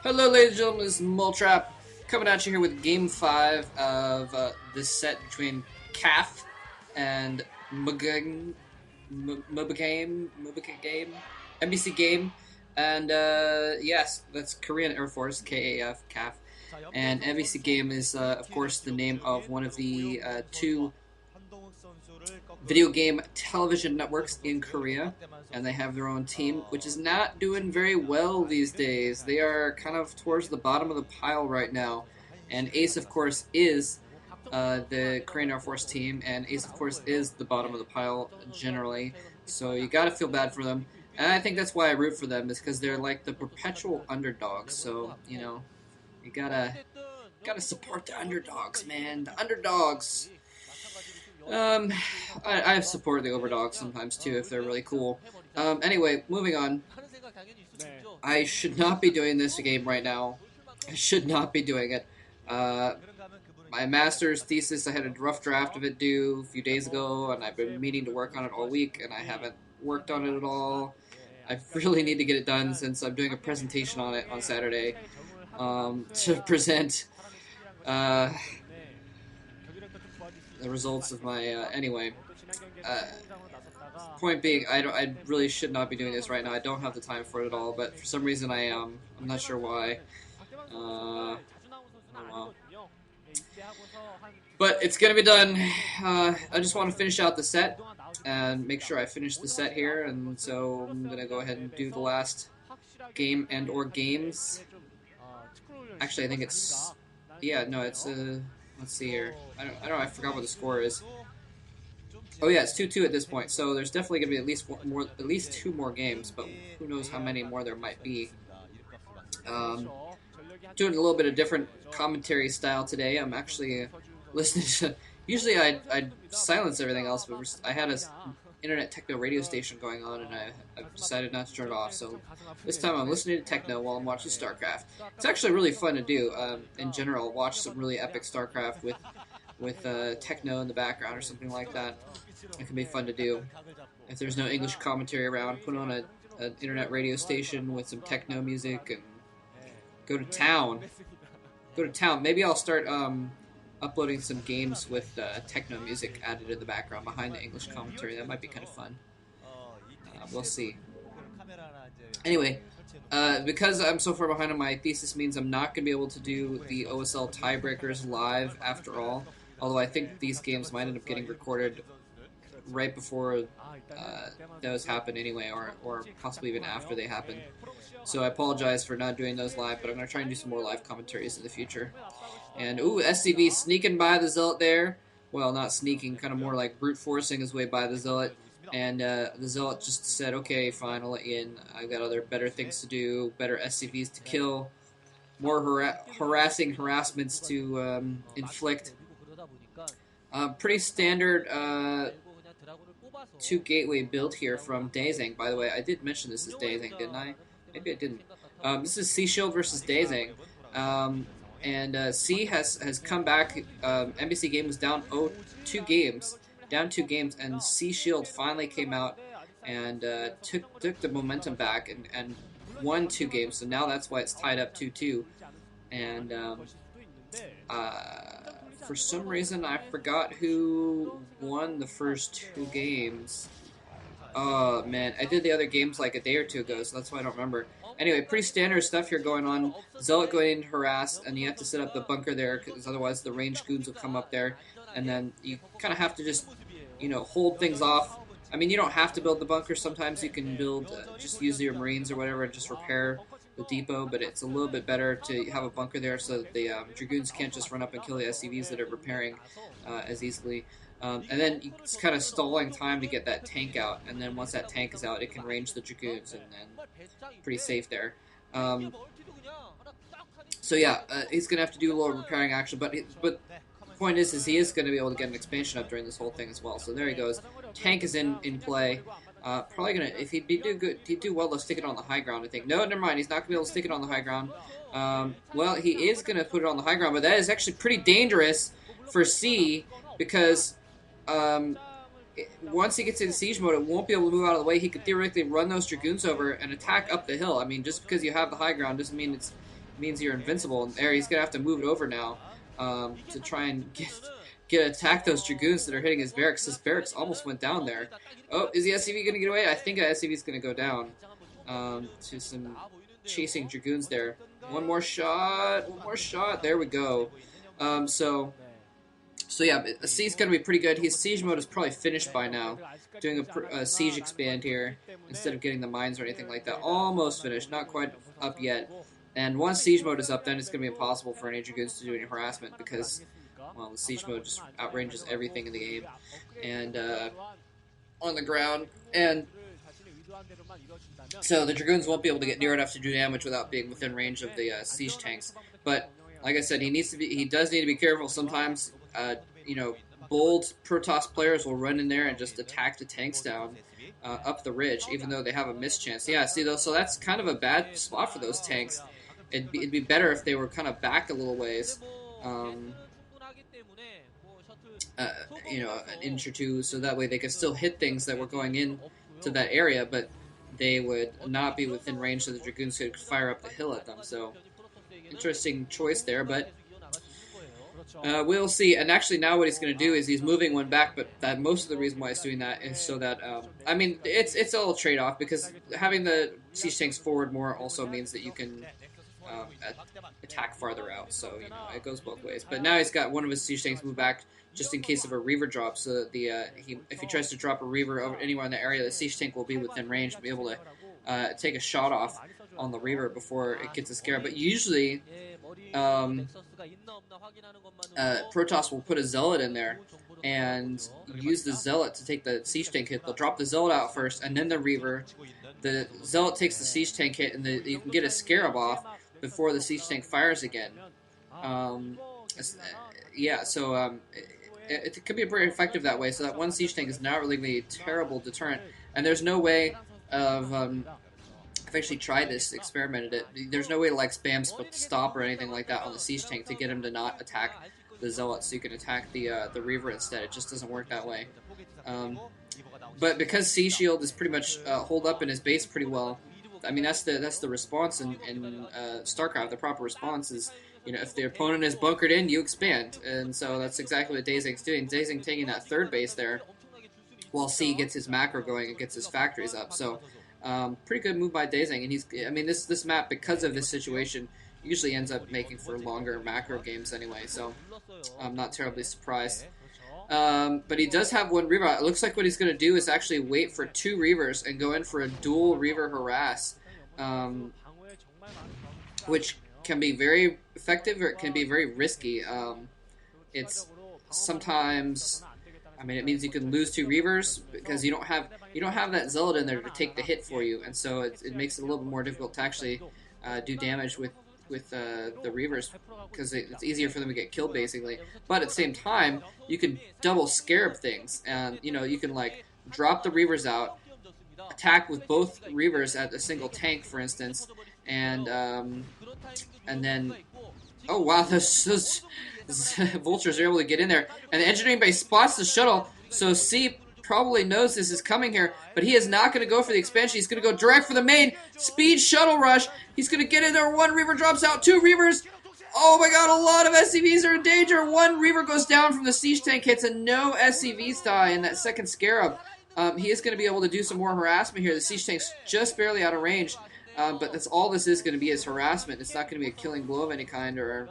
Hello, ladies and gentlemen, this is Moltrap coming at you here with Game 5 of this set between CAF and Mubagame, MBC Game, and yes, that's Korean Air Force, KAF, CAF, and MBC Game is, of course, the name of one of the two video game television networks in Korea, and they have their own team, which is not doing very well these days. They are kind of towards the bottom of the pile right now, and Ace, of course, is the Korean Air Force team, and Ace, of course, is the bottom of the pile generally, so you gotta feel bad for them. And I think that's why I root for them, is because they're like the perpetual underdogs, so, you know, you gotta support the underdogs, man. The underdogs. I support the overdogs sometimes too if they're really cool. Anyway, moving on. I should not be doing this game right now. I should not be doing it. My master's thesis, I had a rough draft of it due a few days ago, and I've been meaning to work on it all week, and I haven't worked on it at all. I really need to get it done since I'm doing a presentation on it on Saturday to present the results of my anyway. Point being, I really should not be doing this right now. I don't have the time for it at all, but for some reason I am. I'm not sure why. Oh well. But it's gonna be done. I just want to finish out the set and make sure I finish the set here, and so I'm gonna go ahead and do the last game and or games. Actually, I think it's no, it's let's see here. I don't know. I forgot what the score is. Oh yeah, it's 2-2 at this point. So there's definitely gonna be at least two more games, but who knows how many more there might be. Doing a little bit of different commentary style today. I'm actually listening to. Usually I'd silence everything else, but I had a internet techno radio station going on, and I've decided not to turn it off. So this time I'm listening to techno while I'm watching StarCraft. It's actually really fun to do. In general, watch some really epic StarCraft with techno in the background or something like that. It can be fun to do. If there's no English commentary around, put on an internet radio station with some techno music and go to town. Go to town. Maybe I'll start uploading some games with techno music added in the background behind the English commentary. That might be kind of fun. We'll see. Anyway, because I'm so far behind on my thesis means I'm not going to be able to do the OSL tiebreakers live after all. Although I think these games might end up getting recorded right before those happen anyway, or possibly even after they happen. So I apologize for not doing those live, but I'm going to try and do some more live commentaries in the future. And, ooh, SCV sneaking by the Zealot there. Well, not sneaking, kind of more like brute forcing his way by the Zealot. And the Zealot just said, okay, fine, I'll let you in. I've got better things to do, better SCVs to kill, more harassments to inflict. Pretty standard 2-gateway build here from Daezang. By the way, I did mention this is Daezang, didn't I? Maybe I didn't. This is C Shield versus Daezang. And C has come back. MBC Game was down 2 games, and C Shield finally came out and took the momentum back and won 2 games. So now that's why it's tied up 2-2. And for some reason I forgot who won the first 2 games. Oh man, I did the other games like a day or 2 ago, so that's why I don't remember. Anyway, pretty standard stuff here going on. Zealot going in to harass, and you have to set up the bunker there, because otherwise the ranged goons will come up there, and then you kind of have to just, you know, hold things off. I mean, you don't have to build the bunker. Sometimes you can build, just use your marines or whatever and just repair the depot, but it's a little bit better to have a bunker there so that the dragoons can't just run up and kill the SCVs that are repairing as easily. And then it's kind of stalling time to get that tank out, and then once that tank is out, it can range the dragoons, and then pretty safe there. So yeah, he's gonna have to do a little repairing action, but the point is he is gonna be able to get an expansion up during this whole thing as well. So there he goes. Tank is in play. Probably gonna, if he'd do well to stick it on the high ground. I think. No, never mind. He's not gonna be able to stick it on the high ground. Well, he is gonna put it on the high ground, but that is actually pretty dangerous for C because. Once he gets in siege mode, it won't be able to move out of the way. He could theoretically run those dragoons over and attack up the hill. I mean, just because you have the high ground doesn't mean means you're invincible. And there, he's gonna have to move it over now to try and get attack those dragoons that are hitting his barracks. His barracks almost went down there. Oh, is the SCV gonna get away? I think the SCV is gonna go down to some chasing dragoons there. One more shot. One more shot. There we go. So yeah, C's gonna be pretty good. His siege mode is probably finished by now. Doing a siege expand here instead of getting the mines or anything like that. Almost finished, not quite up yet. And once siege mode is up, then it's gonna be impossible for any dragoons to do any harassment because, well, the siege mode just outranges everything in the game and on the ground. And so the dragoons won't be able to get near enough to do damage without being within range of the siege tanks. But like I said, he does need to be careful sometimes. Bold Protoss players will run in there and just attack the tanks down up the ridge, even though they have a miss chance. Yeah, see, though, so that's kind of a bad spot for those tanks. It'd be better if they were kind of back a little ways, an inch or two, so that way they could still hit things that were going in to that area, but they would not be within range so the dragoons could fire up the hill at them. So, interesting choice there, but we'll see. And actually now what he's going to do is he's moving one back, but most of the reason why he's doing that is so that, it's a little trade-off, because having the siege tanks forward more also means that you can attack farther out, so, it goes both ways. But now he's got one of his siege tanks move back just in case of a Reaver drop, so that if he tries to drop a Reaver over anywhere in the area, the siege tank will be within range and be able to take a shot off on the Reaver before it gets a scare. But usually, Protoss will put a Zealot in there and use the Zealot to take the siege tank hit. They'll drop the Zealot out first, and then the Reaver. The Zealot takes the siege tank hit, and you can get a Scarab off before the siege tank fires again. It could be pretty effective that way, so that one siege tank is not really going to be a terrible deterrent. And there's no way of... I've actually tried this, experimented it. There's no way to spam stop or anything like that on the siege tank to get him to not attack the Zealot, so you can attack the Reaver instead. It just doesn't work that way. But because Sea Shield is pretty much holed up in his base pretty well, I mean that's the response in StarCraft. The proper response is, if the opponent is bunkered in, you expand, and so that's exactly what Daezang's doing. Daezang taking that third base there, while C gets his macro going and gets his factories up. So. Pretty good move by Daezang, and this map, because of this situation, usually ends up making for longer macro games anyway, so I'm not terribly surprised. But he does have one Reaver. It looks like what he's going to do is actually wait for 2 Reavers and go in for a dual Reaver harass, which can be very effective or it can be very risky. It's sometimes... it means you can lose 2 Reavers because you don't have that Zealot in there to take the hit for you, and so it makes it a little bit more difficult to actually do damage with the Reavers, because it's easier for them to get killed basically. But at the same time, you can double Scarab things, and you can drop the Reavers out, attack with both Reavers at a single tank, for instance, and then oh wow, those vultures are able to get in there, and the engineering base spots the shuttle, so C probably knows this is coming here, but he is not going to go for the expansion. He's going to go direct for the main speed shuttle rush. He's going to get in there. 1 Reaver drops out, 2 Reavers. Oh my god, a lot of SCVs are in danger. 1 Reaver goes down from the siege tank hits, and no SCVs die in that second Scarab. He is going to be able to do some more harassment here. The siege tank's just barely out of range, but that's all this is going to be, is harassment. It's not going to be a killing blow of any kind, or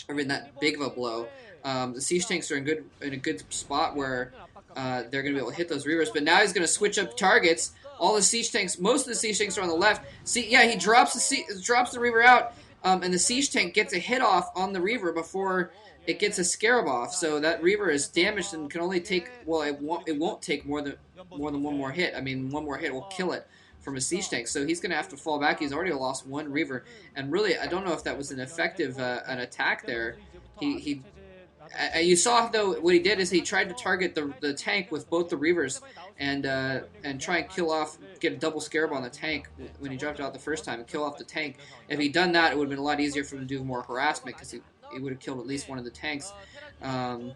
even that big of a blow. The siege tanks are in a good spot where they're going to be able to hit those Reavers. But now he's going to switch up targets. All the siege tanks, most of the siege tanks are on the left. See, yeah, he drops the Reaver out, and the siege tank gets a hit off on the Reaver before it gets a Scarab off. So that Reaver is damaged and can only take, well, it won't take more than one more hit. I mean, one more hit will kill it from a siege tank, so he's going to have to fall back. He's already lost 1 Reaver, and really, I don't know if that was an effective an attack there. You saw, though, what he did is he tried to target the tank with both the Reavers and try and get a double Scarab on the tank when he dropped out the first time and kill off the tank. If he'd done that, it would have been a lot easier for him to do more harassment, because he would have killed at least one of the tanks. And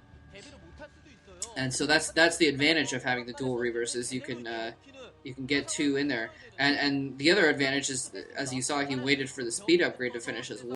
so that's the advantage of having the dual Reavers, is you can get 2 in there. And the other advantage is, as you saw, he waited for the speed upgrade to finish as well.